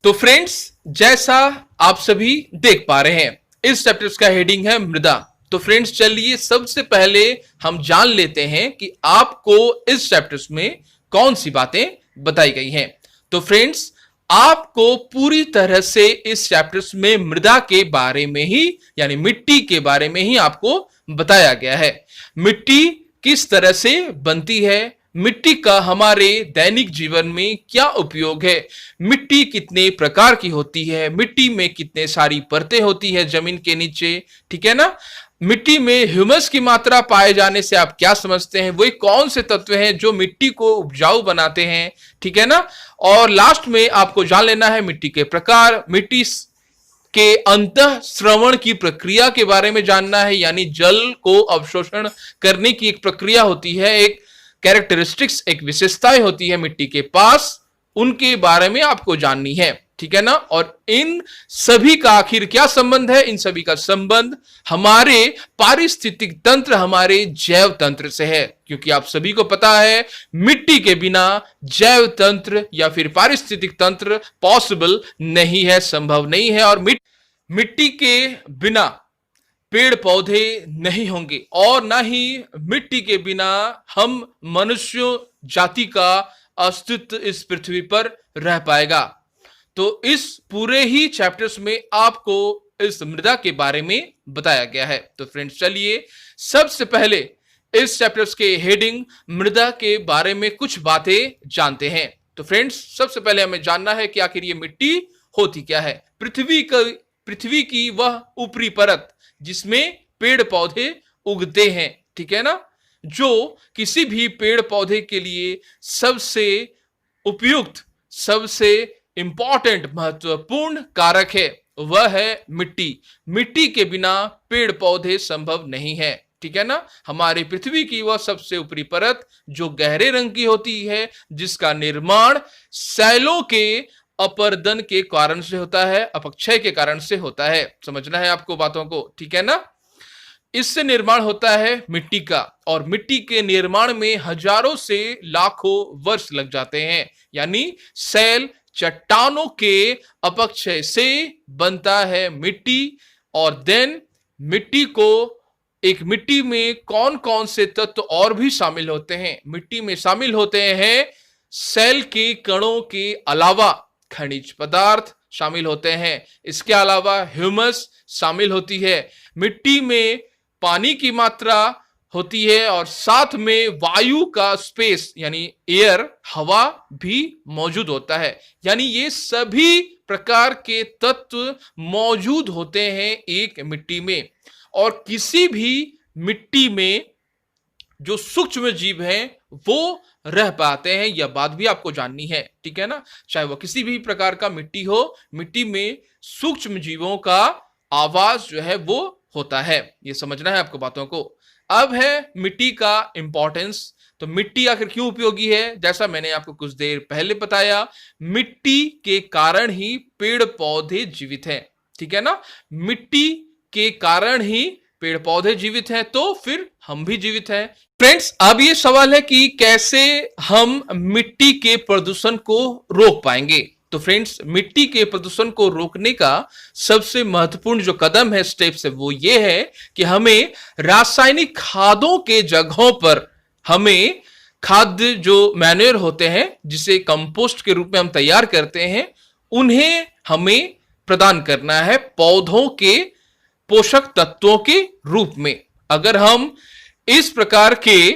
तो फ्रेंड्स, जैसा आप सभी देख पा रहे हैं, इस चैप्टर का हेडिंग है मृदा। तो फ्रेंड्स, चलिए सबसे पहले हम जान लेते हैं कि आपको इस चैप्टर में कौन सी बातें बताई गई हैं। तो फ्रेंड्स, आपको पूरी तरह से इस चैप्टर में मृदा के बारे में ही, यानी मिट्टी के बारे में ही आपको बताया गया है। मिट्टी किस तरह से बनती है, मिट्टी का हमारे दैनिक जीवन में क्या उपयोग है, मिट्टी कितने प्रकार की होती है, मिट्टी में कितने सारी परतें होती है जमीन के नीचे, ठीक है ना। मिट्टी में ह्यूमस की मात्रा पाए जाने से आप क्या समझते हैं, वही कौन से तत्व हैं जो मिट्टी को उपजाऊ बनाते हैं, ठीक है ना। और लास्ट में आपको जान लेना है मिट्टी के प्रकार, मिट्टी के अंतः श्रवण की प्रक्रिया के बारे में जानना है, यानी जल को अवशोषण करने की एक प्रक्रिया होती है, एक कैरेक्टरिस्टिक्स, एक विशेषताएं होती है मिट्टी के पास, उनके बारे में आपको जाननी है, ठीक है ना। और इन सभी का आखिर क्या संबंध है, इन सभी का संबंध हमारे पारिस्थितिक तंत्र, हमारे जैव तंत्र से है, क्योंकि आप सभी को पता है मिट्टी के बिना जैव तंत्र या फिर पारिस्थितिक तंत्र पॉसिबल नहीं है, संभव नहीं है। और मिट्टी के बिना पेड़ पौधे नहीं होंगे और ना ही मिट्टी के बिना हम मनुष्य जाति का अस्तित्व इस पृथ्वी पर रह पाएगा। तो इस पूरे ही चैप्टर्स में आपको इस मृदा के बारे में बताया गया है। तो फ्रेंड्स, चलिए सबसे पहले इस चैप्टर्स के हेडिंग मृदा के बारे में कुछ बातें जानते हैं। तो फ्रेंड्स, सबसे पहले हमें जानना है कि आखिर ये मिट्टी होती क्या है। पृथ्वी की वह ऊपरी परत जिसमें पेड़ पौधे उगते हैं, ठीक है ना, जो किसी भी पेड़ पौधे के लिए सबसे उपयुक्त, सबसे इंपॉर्टेंट, महत्वपूर्ण कारक है, वह है मिट्टी। मिट्टी के बिना पेड़ पौधे संभव नहीं है, ठीक है ना। हमारी पृथ्वी की वह सबसे ऊपरी परत जो गहरे रंग की होती है, जिसका निर्माण सैलों के अपर्दन के कारण से होता है, अपक्षय के कारण से होता है। समझना है आपको बातों को, ठीक है ना। इससे निर्माण होता है मिट्टी का, और मिट्टी के निर्माण में हजारों से लाखों वर्ष लग जाते हैं, यानी सैल चट्टानों के अपक्षय से बनता है मिट्टी। और देन मिट्टी में कौन कौन से तत्व और भी शामिल होते हैं। मिट्टी में शामिल होते हैं सेल के कणों के अलावा खनिज पदार्थ शामिल होते हैं, इसके अलावा ह्यूमस शामिल होती है, मिट्टी में पानी की मात्रा होती है, और साथ में वायु का स्पेस यानी एयर, हवा भी मौजूद होता है। यानी ये सभी प्रकार के तत्व मौजूद होते हैं एक मिट्टी में। और किसी भी मिट्टी में जो सूक्ष्म जीव हैं वो रह पाते हैं, यह बात भी आपको जाननी है, ठीक है ना। चाहे वह किसी भी प्रकार का मिट्टी हो, मिट्टी में सूक्ष्म जीवों का आवास जो है वो होता है, ये समझना है आपको बातों को। अब है मिट्टी का इंपॉर्टेंस। तो मिट्टी आखिर क्यों उपयोगी है, जैसा मैंने आपको कुछ देर पहले बताया, मिट्टी के कारण ही पेड़ पौधे जीवित हैं, ठीक है ना। मिट्टी के कारण ही पेड़ पौधे जीवित हैं, तो फिर हम भी जीवित हैं। फ्रेंड्स, अब ये सवाल है कि कैसे हम मिट्टी के प्रदूषण को रोक पाएंगे। तो फ्रेंड्स, मिट्टी के प्रदूषण को रोकने का सबसे महत्वपूर्ण जो कदम है, स्टेप्स है, वो ये है कि हमें रासायनिक खादों के जगहों पर हमें खाद्य जो मैन्योर होते हैं, जिसे कंपोस्ट के रूप में हम तैयार करते हैं, उन्हें हमें प्रदान करना है पौधों के पोषक तत्वों के रूप में। अगर हम इस प्रकार के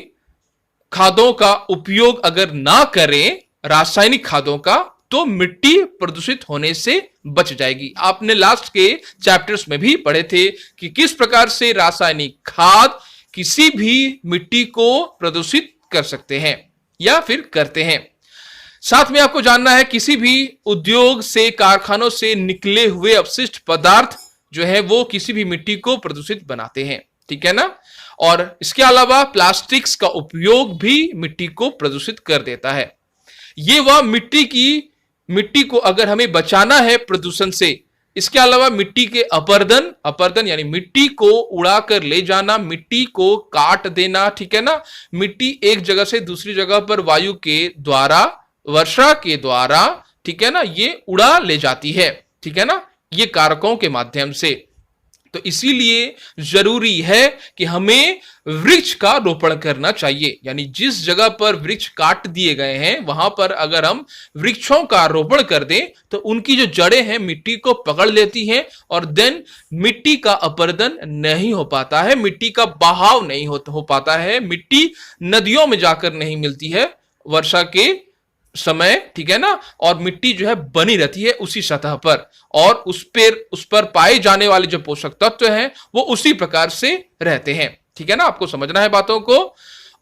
खादों का उपयोग अगर ना करें, रासायनिक खादों का, तो मिट्टी प्रदूषित होने से बच जाएगी। आपने लास्ट के चैप्टर्स में भी पढ़े थे कि किस प्रकार से रासायनिक खाद किसी भी मिट्टी को प्रदूषित कर सकते हैं या फिर करते हैं। साथ में आपको जानना है किसी भी उद्योग से, कारखानों से निकले हुए अपशिष्ट पदार्थ जो है वो किसी भी मिट्टी को प्रदूषित बनाते हैं, ठीक है ना। और इसके अलावा प्लास्टिक्स का उपयोग भी मिट्टी को प्रदूषित कर देता है। ये वह मिट्टी को अगर हमें बचाना है प्रदूषण से, इसके अलावा मिट्टी के अपरदन यानी मिट्टी को उड़ाकर ले जाना, मिट्टी को काट देना, ठीक है ना। मिट्टी एक जगह से दूसरी जगह पर वायु के द्वारा, वर्षा के द्वारा ठीक है ना, ये उड़ा ले जाती है, ठीक है ना, ये कारकों के माध्यम से। तो इसीलिए जरूरी है कि हमें वृक्ष का रोपण करना चाहिए, यानी जिस जगह पर वृक्ष काट दिए गए हैं वहां पर अगर हम वृक्षों का रोपण कर दें तो उनकी जो जड़ें हैं मिट्टी को पकड़ लेती हैं और देन मिट्टी का अपरदन नहीं हो पाता है, मिट्टी का बहाव नहीं हो पाता है, मिट्टी नदियों में जाकर नहीं मिलती है वर्षा के समय, ठीक है ना, और मिट्टी जो है बनी रहती है उसी सतह पर, और उस पर पाए जाने वाले जो पोषक तत्व हैं वो उसी प्रकार से रहते हैं, ठीक है ना। आपको समझना है बातों को,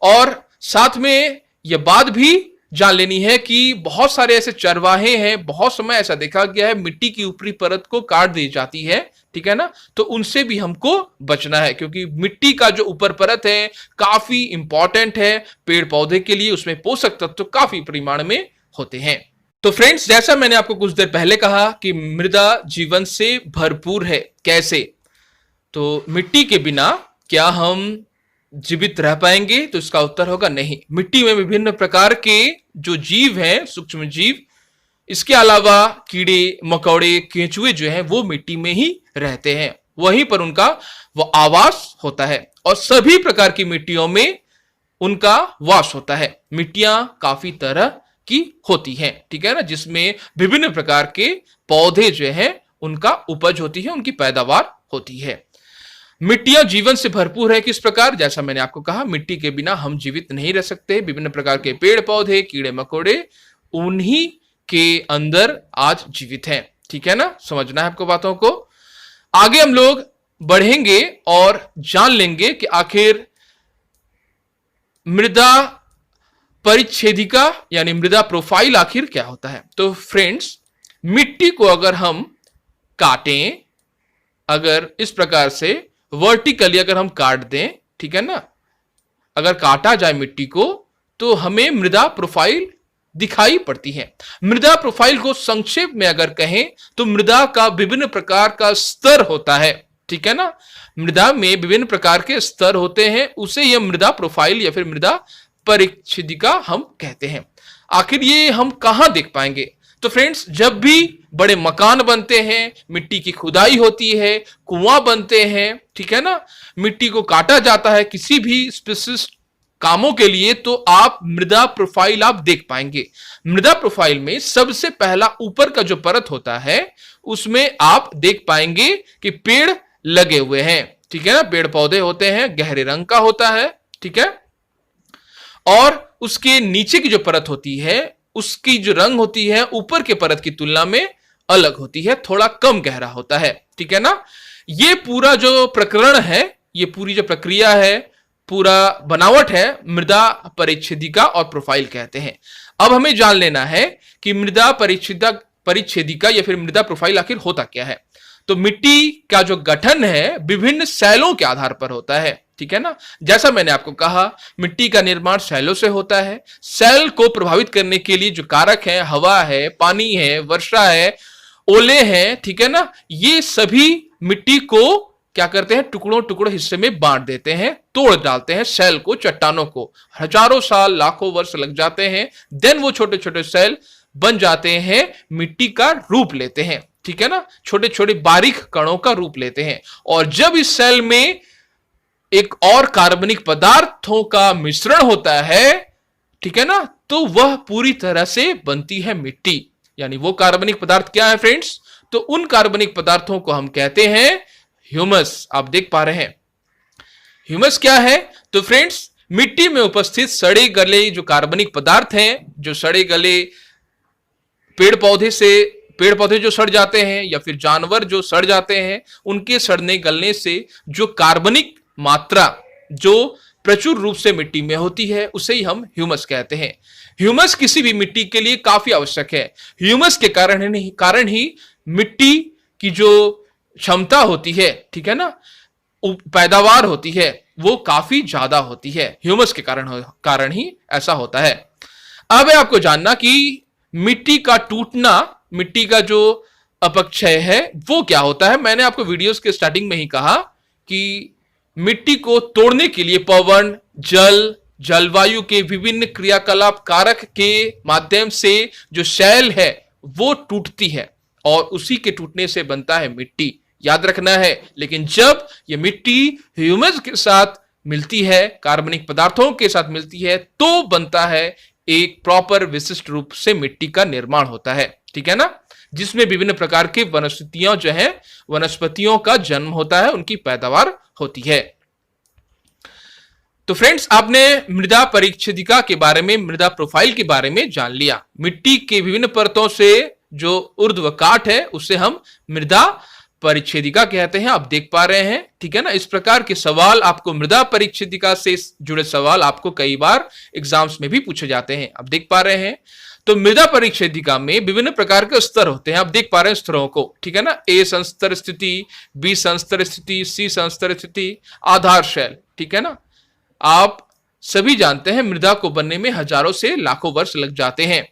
और साथ में यह बात भी जान लेनी है कि बहुत सारे ऐसे चरवाहे हैं, बहुत समय ऐसा देखा गया है मिट्टी की ऊपरी परत को काट दी जाती है, ठीक है ना, तो उनसे भी हमको बचना है, क्योंकि मिट्टी का जो ऊपर परत है काफी इंपॉर्टेंट है पेड़ पौधे के लिए, उसमें पोषक तत्व काफी परिमाण में होते हैं। तो फ्रेंड्स, जैसा मैंने आपको कुछ देर पहले कहा कि मृदा जीवन से भरपूर है। कैसे? तो मिट्टी के बिना क्या हम जीवित रह पाएंगे? तो इसका उत्तर होगा नहीं। मिट्टी में विभिन्न प्रकार के जो जीव हैं, सूक्ष्म जीव, इसके अलावा कीड़े मकोड़े केंचुए जो हैं वो मिट्टी में ही रहते हैं, वहीं पर उनका वो आवास होता है, और सभी प्रकार की मिट्टियों में उनका वास होता है। मिट्टियां काफी तरह की होती हैं, ठीक है ना, जिसमें विभिन्न प्रकार के पौधे जो हैं उनका उपज होती है, उनकी पैदावार होती है। मिट्टियां जीवन से भरपूर है। किस प्रकार? जैसा मैंने आपको कहा, मिट्टी के बिना हम जीवित नहीं रह सकते। विभिन्न प्रकार के पेड़ पौधे कीड़े मकोड़े उन्हीं के अंदर आज जीवित हैं, ठीक है ना। समझना है आपको बातों को। आगे हम लोग बढ़ेंगे और जान लेंगे कि आखिर मृदा परिच्छेदिका यानी मृदा प्रोफाइल आखिर क्या होता है। तो फ्रेंड्स, मिट्टी को अगर हम काटें, अगर इस प्रकार से वर्टिकली अगर हम काट दें, ठीक है ना, अगर काटा जाए मिट्टी को, तो हमें मृदा प्रोफाइल दिखाई पड़ती है। मृदा प्रोफाइल को संक्षेप में अगर कहें तो मृदा का विभिन्न प्रकार का स्तर होता है, ठीक है ना। मृदा में विभिन्न प्रकार के स्तर होते हैं, उसे यह मृदा प्रोफाइल या फिर मृदा परिच्छेदिका हम कहते हैं। आखिर ये हम कहां देख पाएंगे? तो फ्रेंड्स, जब भी बड़े मकान बनते हैं, मिट्टी की खुदाई होती है, कुआं बनते हैं, ठीक है ना, मिट्टी को काटा जाता है किसी भी स्पेसिफिक कामों के लिए, तो आप मृदा प्रोफाइल आप देख पाएंगे। मृदा प्रोफाइल में सबसे पहला ऊपर का जो परत होता है उसमें आप देख पाएंगे कि पेड़ लगे हुए हैं, ठीक है ना, पेड़ पौधे होते हैं, गहरे रंग का होता है, ठीक है, और उसके नीचे की जो परत होती है उसकी जो रंग होती है ऊपर के परत की तुलना में अलग होती है, थोड़ा कम गहरा होता है, ठीक है ना। ये पूरा जो प्रकरण है, ये पूरी जो प्रक्रिया है, पूरा बनावट है, मृदा परिच्छेदिका और प्रोफाइल कहते हैं। अब हमें जान लेना है कि मृदा परिच्छेदिका या फिर मृदा प्रोफाइल आखिर होता क्या है। तो मिट्टी का जो गठन है विभिन्न सेलों के आधार पर होता है, ठीक है ना। जैसा मैंने आपको कहा, मिट्टी का निर्माण सेलों से होता है। सेल को प्रभावित करने के लिए जो कारक है, हवा है, पानी है, वर्षा है, ओले हैं, ठीक है ना, ये सभी मिट्टी को क्या करते हैं, टुकड़ों टुकड़ों हिस्से में बांट देते हैं, तोड़ डालते हैं सेल को, चट्टानों को। हजारों साल लाखों वर्ष लग जाते हैं, देन वो छोटे छोटे सेल बन जाते हैं, मिट्टी का रूप लेते हैं, ठीक है ना, छोटे छोटे बारीक कणों का रूप लेते हैं। और जब इस सेल में एक और कार्बनिक पदार्थों का मिश्रण होता है, ठीक है ना, तो वह पूरी तरह से बनती है मिट्टी। यानी वो कार्बनिक पदार्थ क्या है फ्रेंड्स? तो उन कार्बनिक पदार्थों को हम कहते हैं ह्यूमस। आप देख पा रहे हैं ह्यूमस क्या है? तो फ्रेंड्स, मिट्टी में उपस्थित सड़े गले जो कार्बनिक पदार्थ हैं, जो सड़े गले पेड़ पौधे जो सड़ जाते हैं या फिर जानवर जो सड़ जाते हैं, उनके सड़ने गलने से जो कार्बनिक मात्रा जो प्रचुर रूप से मिट्टी में होती है, उसे ही हम ह्यूमस कहते हैं। ह्यूमस किसी भी मिट्टी के लिए काफी आवश्यक है। ह्यूमस के कारण ही मिट्टी की जो क्षमता होती है, ठीक है ना, पैदावार होती है, वो काफी ज्यादा होती है। ह्यूमस के कारण ही ऐसा होता है। अब है आपको जानना कि मिट्टी का टूटना, मिट्टी का जो अपक्षय है वो क्या होता है। मैंने आपको वीडियोस के स्टार्टिंग में ही कहा कि मिट्टी को तोड़ने के लिए पवन, जल, जलवायु के विभिन्न क्रियाकलाप कारक के माध्यम से जो शैल है वो टूटती है और उसी के टूटने से बनता है मिट्टी, याद रखना है। लेकिन जब ये मिट्टी ह्यूमस के साथ मिलती है, कार्बनिक पदार्थों के साथ मिलती है, तो बनता है एक प्रॉपर विशिष्ट रूप से मिट्टी का निर्माण होता है, ठीक है ना, जिसमें विभिन्न प्रकार की वनस्पतियां जो है, वनस्पतियों का जन्म होता है, उनकी पैदावार होती है। तो फ्रेंड्स, आपने मृदा परिच्छेदिका के बारे में, मृदा प्रोफाइल के बारे में जान लिया। मिट्टी के विभिन्न परतों से जो ऊर्ध्वकाट है उसे हम मृदा परिच्छेदिका कहते हैं, आप देख पा रहे हैं, ठीक है ना। इस प्रकार के सवाल आपको, मृदा परिच्छेदिका से जुड़े सवाल आपको कई बार एग्जाम्स में भी पूछे जाते हैं, आप देख पा रहे हैं। तो मृदा परिच्छेदिका में विभिन्न प्रकार के स्तर होते हैं, आप देख पा रहे हैं स्तरों को, ठीक है ना। ए संस्तर स्थिति, बी संस्तर स्थिति, सी संस्तर स्थिति, आधार शैल, ठीक है ना। आप सभी जानते हैं मृदा को बनने में हजारों से लाखों वर्ष लग जाते हैं।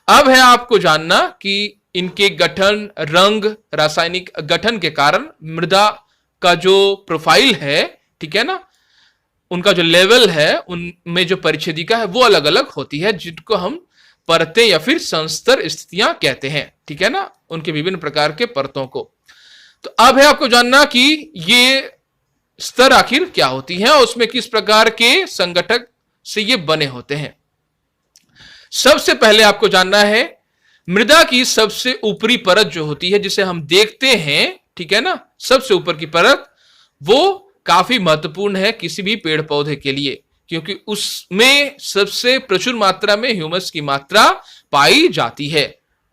अब है आपको जानना कि इनके गठन, रंग, रासायनिक गठन के कारण मृदा का जो प्रोफाइल है, ठीक है ना, उनका जो लेवल है, उनमें जो परिच्छेदिका है वो अलग अलग होती है, जिनको हम परतें या फिर संस्तर स्थितियां कहते हैं, ठीक है ना, उनके विभिन्न प्रकार के परतों को। तो अब है आपको जानना कि ये स्तर आखिर क्या होती हैं और उसमें किस प्रकार के संगठक से ये बने होते हैं। सबसे पहले आपको जानना है मृदा की सबसे ऊपरी परत जो होती है, जिसे हम देखते हैं, ठीक है ना, सबसे ऊपर की परत, वो काफी महत्वपूर्ण है किसी भी पेड़ पौधे के लिए, क्योंकि उसमें सबसे प्रचुर मात्रा में ह्यूमस की मात्रा पाई जाती है।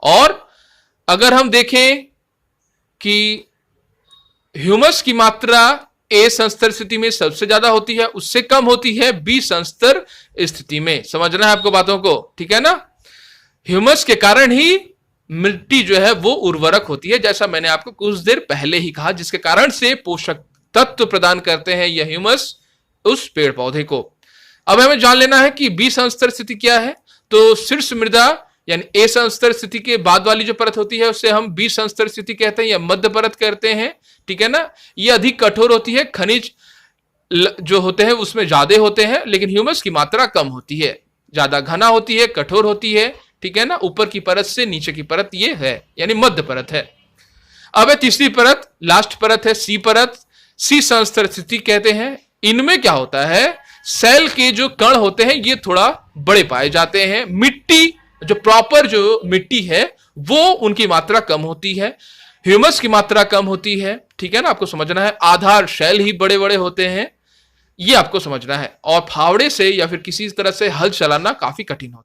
और अगर हम देखें कि ह्यूमस की मात्रा ए संस्तर स्थिति में सबसे ज्यादा होती है, उससे कम होती है बी संस्तर स्थिति में। समझना है आपको बातों को, ठीक है ना। ह्यूमस के कारण ही मिट्टी जो है वो उर्वरक होती है, जैसा मैंने आपको कुछ देर पहले ही कहा, जिसके कारण से पोषक तत्व प्रदान करते हैं यह ह्यूमस उस पेड़ पौधे को। अब हमें जान लेना है कि बी संस्तर स्थिति क्या है। तो शीर्ष मृदा यानी ए संस्तर स्थिति के बाद वाली जो परत होती है उसे हम बी संस्तर स्थिति कहते हैं या मध्य परत कहते हैं, ठीक है ना। ये अधिक कठोर होती है, खनिज जो होते हैं उसमें ज्यादा होते हैं, लेकिन ह्यूमस की मात्रा कम होती है, ज्यादा घना होती है, कठोर होती है, ठीक है ना। ऊपर की परत से नीचे की परत ये है, यानी मध्य परत है। अब तीसरी परत, लास्ट परत है सी परत, सी संस्तर स्थिति कहते हैं। इनमें क्या होता है, सेल के जो कण होते हैं ये थोड़ा बड़े पाए जाते हैं, मिट्टी जो प्रॉपर जो मिट्टी है वो उनकी मात्रा कम होती है, ह्यूमस की मात्रा कम होती है, ठीक है ना। आपको समझना है आधार शैल ही बड़े बड़े होते हैं, ये आपको समझना है। और फावड़े से या फिर किसी तरह से हल चलाना काफी कठिन होता है।